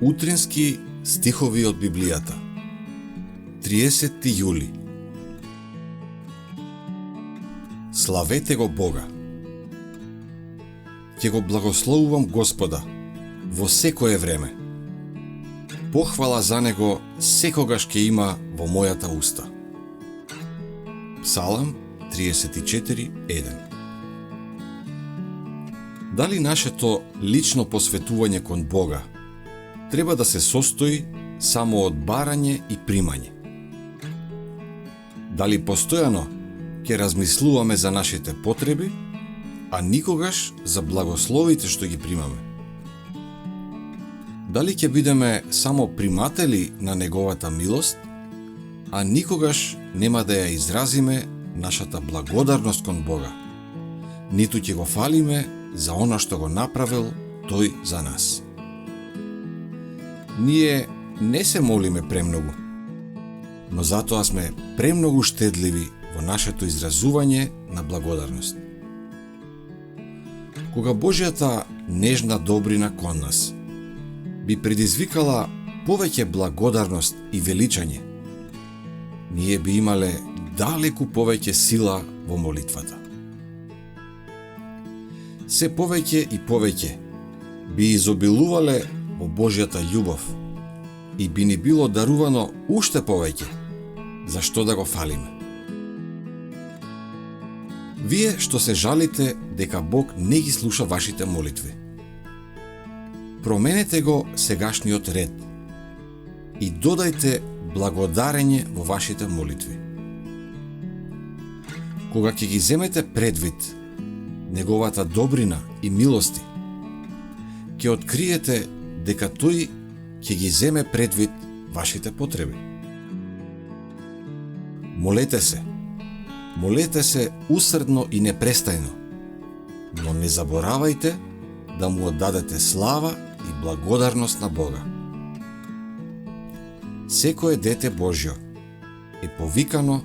Утрински стихови од Библијата. 30 јули. Славете го Бога. Ќе го благословувам Господа во секое време. Похвала за него секогаш ќе има во мојата уста. Псалам 34:1. Дали нашето лично посветување кон Бога треба да се состои само од барање и примање? Дали постојано ќе размислуваме за нашите потреби, а никогаш за благословите што ги примаме? Дали ќе бидеме само приматели на неговата милост, а никогаш нема да ја изразиме нашата благодарност кон Бога, ниту ќе го фалиме за она што го направил тој за нас? Ние не се молиме премногу, но затоа сме премногу штедливи во нашето изразување на благодарност. Кога Божјата нежна добрина кон нас би предизвикала повеќе благодарност и величање, ние би имале далеку повеќе сила во молитвата. Се повеќе и повеќе би изобилувале во Божјата љубов и би ни било дарувано уште повеќе, зашто да го фалиме. Вие што се жалите дека Бог не ги слуша вашите молитви, променете го сегашниот ред и додајте благодарење во вашите молитви. Кога ќе ги земете предвид неговата добрина и милости, ќе откриете дека тој ќе ги земе предвид вашите потреби. Молете се усрдно и непрестајно, но не заборавајте да му оддадете слава и благодарност на Бога. Секое дете Божјо е повикано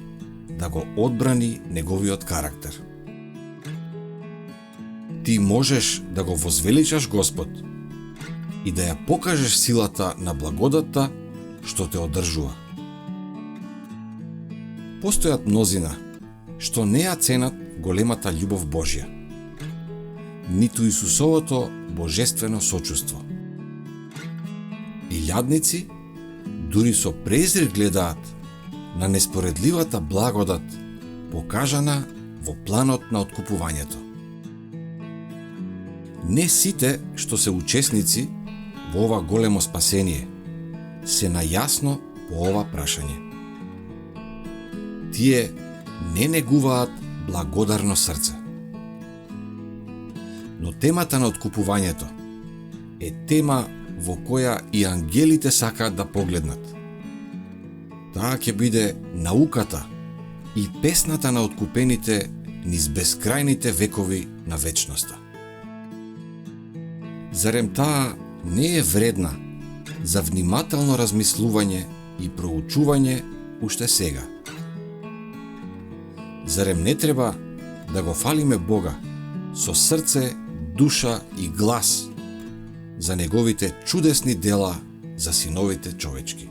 да го одбрани неговиот карактер. Ти можеш да го возвеличаш Господ и да ја покажеш силата на благодатта што те одржува. Постојат мнозина што не ја ценат големата љубов Божја, ниту Исусовото божествено сочувство. И јадници дури со презир гледаат на неспоредливата благодат покажана во планот на откупувањето. Не сите што се учесници во ова големо спасение се најасно по ова прашање. Тие не негуваат благодарно срце. Но темата на откупувањето е тема во која и ангелите сакаат да погледнат. Таа ќе биде науката и песната на откупените низ бескрајните векови на вечноста. Зарем таа не е вредна за внимателно размислување и проучување уште сега? Зарем не треба да го фалиме Бога со срце, душа и глас за неговите чудесни дела за синовите човечки?